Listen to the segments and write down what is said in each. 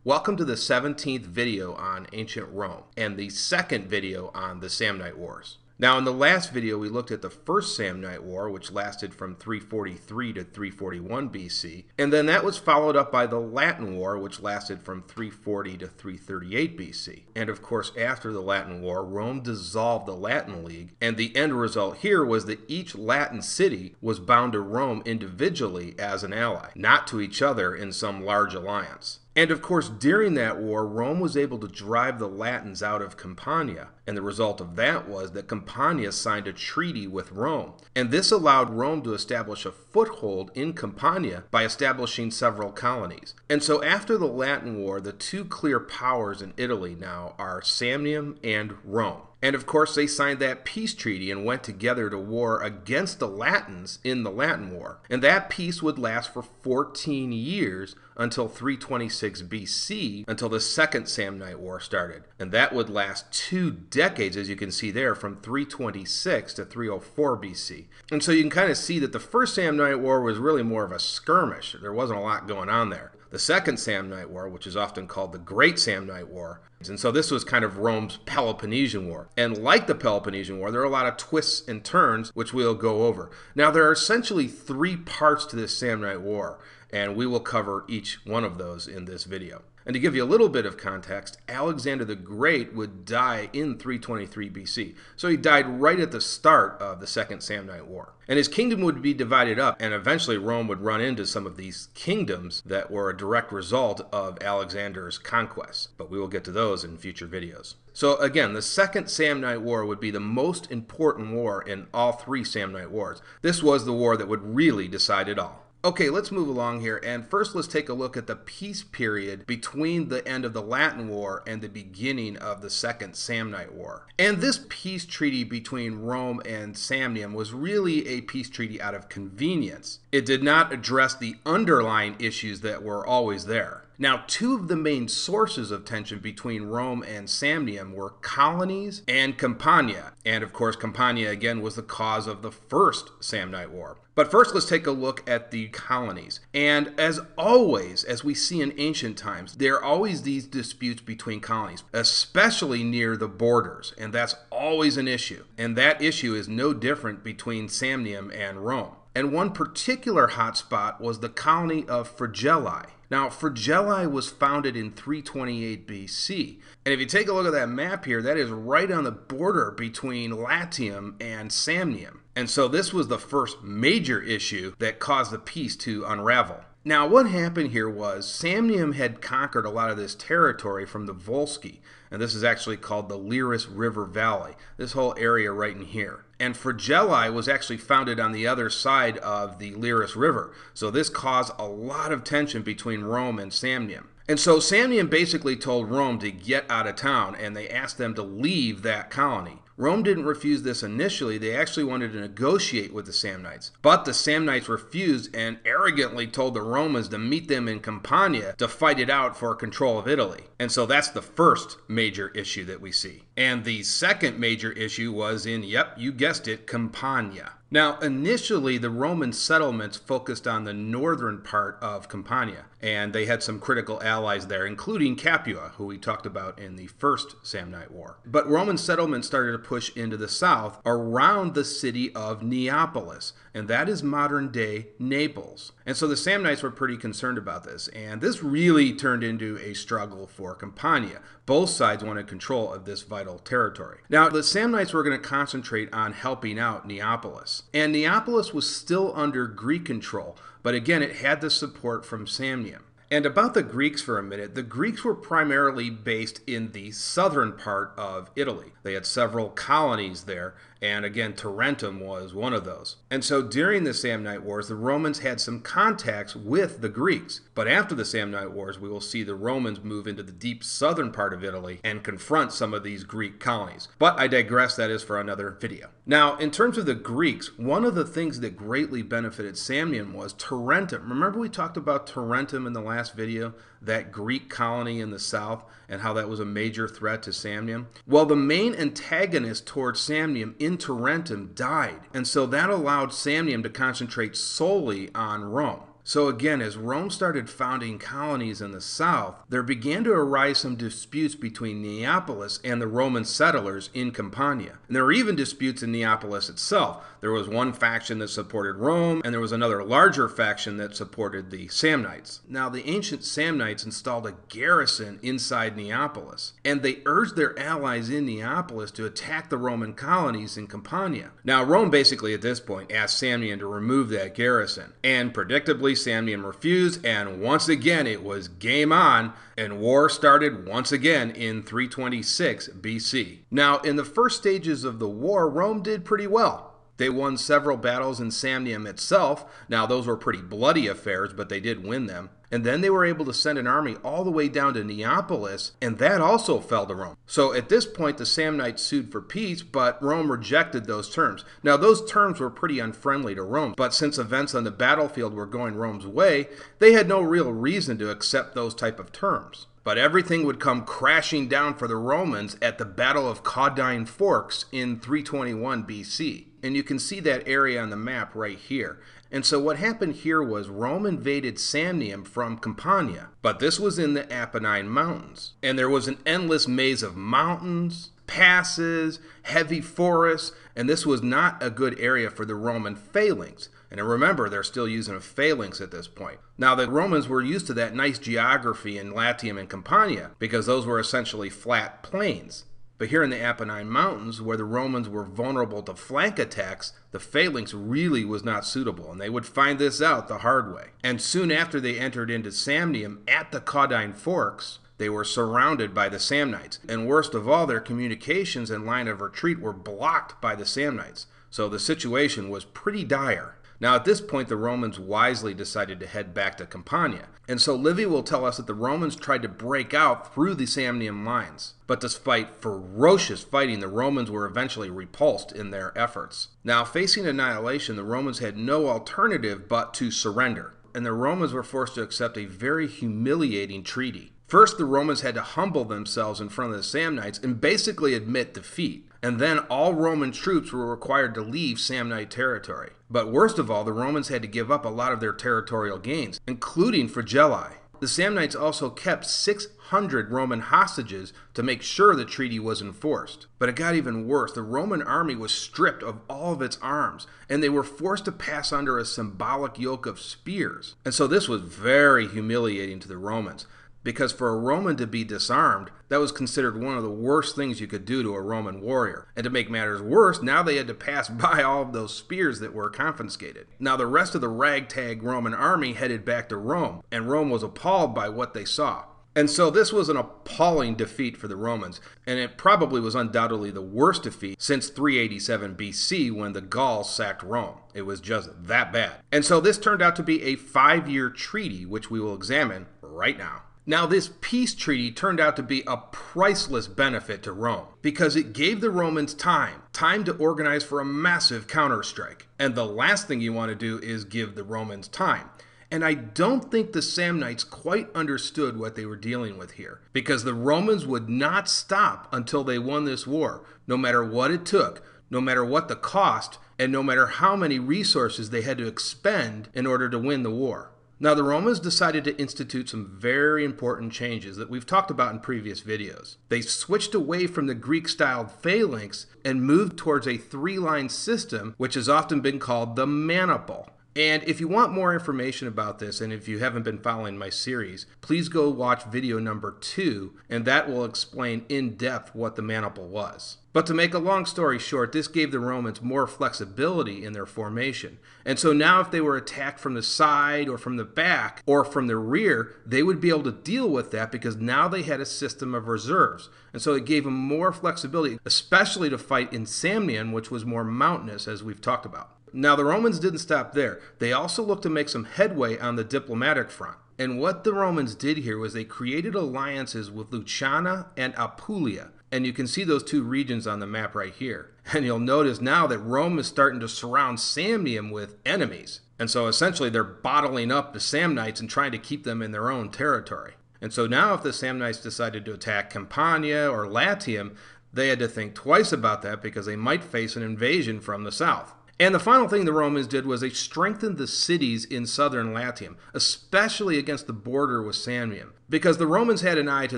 Welcome to the 17th video on ancient Rome and the second video on the Samnite Wars. Now, in the last video, we looked at the First Samnite War, which lasted from 343 to 341 BC, and then that was followed up by the Latin War, which lasted from 340 to 338 BC. And of course, after the Latin War, Rome dissolved the Latin League, and the end result here was that each Latin city was bound to Rome individually as an ally, not to each other in some large alliance. And of course, during that war, Rome was able to drive the Latins out of Campania. And the result of that was that Campania signed a treaty with Rome. And this allowed Rome to establish a foothold in Campania by establishing several colonies. And so after the Latin War, the two clear powers in Italy now are Samnium and Rome. And of course, they signed that peace treaty and went together to war against the Latins in the Latin War. And that peace would last for 14 years until 326 BC, until the Second Samnite War started. And that would last 2 decades, as you can see there, from 326 to 304 BC. And so you can kind of see that the First Samnite War was really more of a skirmish. There wasn't a lot going on there. The Second Samnite War, which is often called the Great Samnite War, and so this was kind of Rome's Peloponnesian War. And like the Peloponnesian War, there are a lot of twists and turns, which we'll go over. Now, there are essentially 3 parts to this Samnite War, and we will cover each one of those in this video. And to give you a little bit of context, Alexander the Great would die in 323 BC. So he died right at the start of the Second Samnite War. And his kingdom would be divided up, and eventually Rome would run into some of these kingdoms that were a direct result of Alexander's conquests. But we will get to those in future videos. So again, the Second Samnite War would be the most important war in all 3 Samnite Wars. This was the war that would really decide it all. Okay, let's move along here, and first let's take a look at the peace period between the end of the Latin War and the beginning of the Second Samnite War. And this peace treaty between Rome and Samnium was really a peace treaty out of convenience. It did not address the underlying issues that were always there. Now, 2 of the main sources of tension between Rome and Samnium were colonies and Campania. And of course, Campania again was the cause of the First Samnite War. But first, let's take a look at the colonies. And as always, as we see in ancient times, there are always these disputes between colonies, especially near the borders. And that's always an issue. And that issue is no different between Samnium and Rome. And one particular hotspot was the colony of Fregellae. Now, Fregellae was founded in 328 BC. And if you take a look at that map here, that is right on the border between Latium and Samnium. And so this was the first major issue that caused the peace to unravel. Now, what happened here was Samnium had conquered a lot of this territory from the Volsci. And this is actually called the Liris River Valley, this whole area right in here. And Fregellae was actually founded on the other side of the Liris River. So this caused a lot of tension between Rome and Samnium. And so Samnium basically told Rome to get out of town, and they asked them to leave that colony. Rome didn't refuse this initially. They actually wanted to negotiate with the Samnites. But the Samnites refused and arrogantly told the Romans to meet them in Campania to fight it out for control of Italy. And so that's the first major issue that we see. And the second major issue was in, yep, you guessed it, Campania. Now, initially, the Roman settlements focused on the northern part of Campania, and they had some critical allies there, including Capua, who we talked about in the First Samnite War. But Roman settlements started to push into the south around the city of Neapolis, and that is modern-day Naples. And so the Samnites were pretty concerned about this, and this really turned into a struggle for Campania. Both sides wanted control of this vital territory. Now, the Samnites were going to concentrate on helping out Neapolis. And Neapolis was still under Greek control, but again, it had the support from Samnium. And about the Greeks for a minute, the Greeks were primarily based in the southern part of Italy. They had several colonies there, and again, Tarentum was one of those. And so during the Samnite Wars, the Romans had some contacts with the Greeks. But after the Samnite Wars, we will see the Romans move into the deep southern part of Italy and confront some of these Greek colonies. But I digress, that is for another video. Now, in terms of the Greeks, one of the things that greatly benefited Samnium was Tarentum. Remember we talked about Tarentum in the last video? That Greek colony in the south, and how that was a major threat to Samnium? Well, the main antagonist towards Samnium in Tarentum died, and so that allowed Samnium to concentrate solely on Rome. So again, as Rome started founding colonies in the south, there began to arise some disputes between Neapolis and the Roman settlers in Campania. And there were even disputes in Neapolis itself. There was one faction that supported Rome, and there was another larger faction that supported the Samnites. Now, the ancient Samnites installed a garrison inside Neapolis, and they urged their allies in Neapolis to attack the Roman colonies in Campania. Now, Rome basically at this point asked Samnium to remove that garrison, and predictably Samnium refused, and once again it was game on, and war started once again in 326 BC. Now, in the first stages of the war, Rome did pretty well. They won several battles in Samnium itself. Now, those were pretty bloody affairs, but they did win them. And then they were able to send an army all the way down to Neapolis, and that also fell to Rome. So at this point, the Samnites sued for peace, but Rome rejected those terms. Now, those terms were pretty unfriendly to Rome, but since events on the battlefield were going Rome's way, they had no real reason to accept those type of terms. But everything would come crashing down for the Romans at the Battle of Caudine Forks in 321 BC. And you can see that area on the map right here. And so what happened here was Rome invaded Samnium from Campania, but this was in the Apennine Mountains. And there was an endless maze of mountains, passes, heavy forests, and this was not a good area for the Roman phalanx. And remember, they're still using a phalanx at this point. Now, the Romans were used to that nice geography in Latium and Campania because those were essentially flat plains. But here in the Apennine Mountains, where the Romans were vulnerable to flank attacks, the phalanx really was not suitable, and they would find this out the hard way. And soon after they entered into Samnium at the Caudine Forks, they were surrounded by the Samnites. And worst of all, their communications and line of retreat were blocked by the Samnites. So the situation was pretty dire. Now, at this point, the Romans wisely decided to head back to Campania. And so Livy will tell us that the Romans tried to break out through the Samnium lines. But despite ferocious fighting, the Romans were eventually repulsed in their efforts. Now, facing annihilation, the Romans had no alternative but to surrender. And the Romans were forced to accept a very humiliating treaty. First, the Romans had to humble themselves in front of the Samnites and basically admit defeat. And then all Roman troops were required to leave Samnite territory. But worst of all, the Romans had to give up a lot of their territorial gains, including Fregellae. The Samnites also kept 600 Roman hostages to make sure the treaty was enforced. But it got even worse. The Roman army was stripped of all of its arms, and they were forced to pass under a symbolic yoke of spears. And so this was very humiliating to the Romans. Because for a Roman to be disarmed, that was considered one of the worst things you could do to a Roman warrior. And to make matters worse, now they had to pass by all of those spears that were confiscated. Now the rest of the ragtag Roman army headed back to Rome, and Rome was appalled by what they saw. And so this was an appalling defeat for the Romans, and it probably was undoubtedly the worst defeat since 387 BC when the Gauls sacked Rome. It was just that bad. And so this turned out to be a 5-year treaty, which we will examine right now. Now, this peace treaty turned out to be a priceless benefit to Rome because it gave the Romans time to organize for a massive counterstrike. And the last thing you want to do is give the Romans time. And I don't think the Samnites quite understood what they were dealing with here because the Romans would not stop until they won this war, no matter what it took, no matter what the cost, and no matter how many resources they had to expend in order to win the war. Now, the Romans decided to institute some very important changes that we've talked about in previous videos. They switched away from the Greek-styled phalanx and moved towards a 3-line system, which has often been called the maniple. And if you want more information about this, and if you haven't been following my series, please go watch video number 2, and that will explain in depth what the maniple was. But to make a long story short, this gave the Romans more flexibility in their formation. And so now if they were attacked from the side or from the back or from the rear, they would be able to deal with that because now they had a system of reserves. And so it gave them more flexibility, especially to fight in Samnium, which was more mountainous, as we've talked about. Now, the Romans didn't stop there. They also looked to make some headway on the diplomatic front. And what the Romans did here was they created alliances with Lucania and Apulia. And you can see those two regions on the map right here. And you'll notice now that Rome is starting to surround Samnium with enemies. And so essentially they're bottling up the Samnites and trying to keep them in their own territory. And so now if the Samnites decided to attack Campania or Latium, they had to think twice about that because they might face an invasion from the south. And the final thing the Romans did was they strengthened the cities in southern Latium, especially against the border with Samnium, because the Romans had an eye to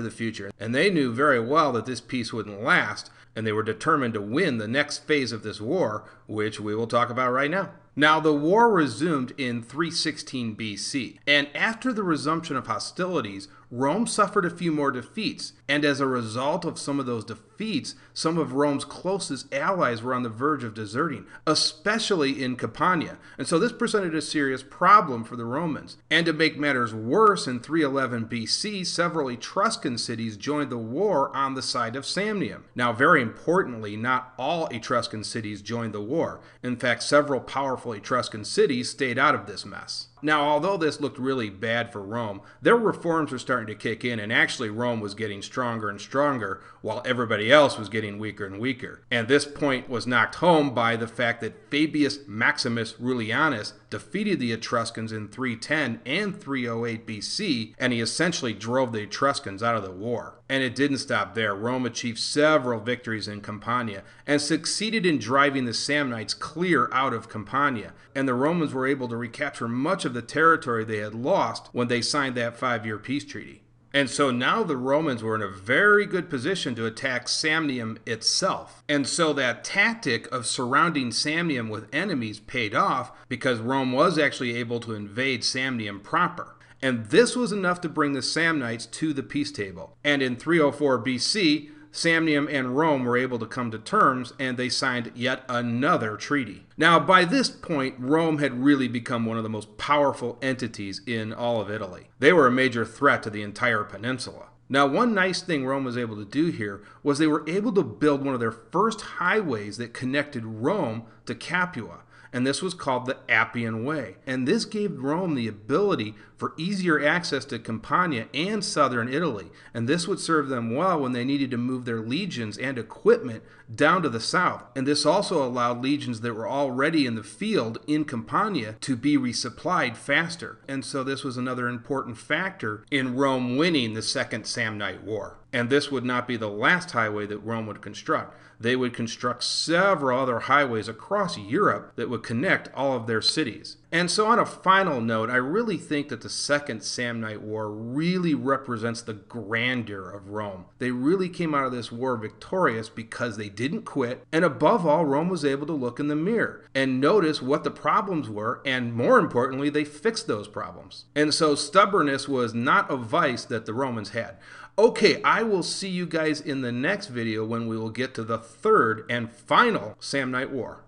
the future, and they knew very well that this peace wouldn't last, and they were determined to win the next phase of this war, which we will talk about right now. Now, the war resumed in 316 BC, and after the resumption of hostilities, Rome suffered a few more defeats, and as a result of some of those defeats, some of Rome's closest allies were on the verge of deserting, especially in Campania. And so this presented a serious problem for the Romans. And to make matters worse, in 311 BC, several Etruscan cities joined the war on the side of Samnium. Now, very importantly, not all Etruscan cities joined the war. In fact, several powerful Etruscan cities stayed out of this mess. Now, although this looked really bad for Rome, their reforms were starting to kick in, and actually Rome was getting stronger and stronger, while everybody else was getting weaker and weaker. And this point was knocked home by the fact that Fabius Maximus Rullianus defeated the Etruscans in 310 and 308 BC, and he essentially drove the Etruscans out of the war. And it didn't stop there. Rome achieved several victories in Campania and succeeded in driving the Samnites clear out of Campania. And the Romans were able to recapture much of the territory they had lost when they signed that 5-year peace treaty. And so now the Romans were in a very good position to attack Samnium itself. And so that tactic of surrounding Samnium with enemies paid off because Rome was actually able to invade Samnium proper. And this was enough to bring the Samnites to the peace table. And in 304 BC, Samnium and Rome were able to come to terms, and they signed yet another treaty. Now, by this point, Rome had really become one of the most powerful entities in all of Italy. They were a major threat to the entire peninsula. Now, one nice thing Rome was able to do here was they were able to build one of their first highways that connected Rome to Capua. And this was called the Appian Way. And this gave Rome the ability for easier access to Campania and southern Italy. And this would serve them well when they needed to move their legions and equipment down to the south. And this also allowed legions that were already in the field in Campania to be resupplied faster. And so this was another important factor in Rome winning the Second Samnite War. And this would not be the last highway that Rome would construct. They would construct several other highways across Europe that would connect all of their cities. And so on a final note, I really think that the Second Samnite War really represents the grandeur of Rome. They really came out of this war victorious because they didn't quit, and above all, Rome was able to look in the mirror and notice what the problems were, and more importantly, they fixed those problems. And so stubbornness was not a vice that the Romans had. Okay, I will see you guys in the next video when we will get to the third and final Samnite War.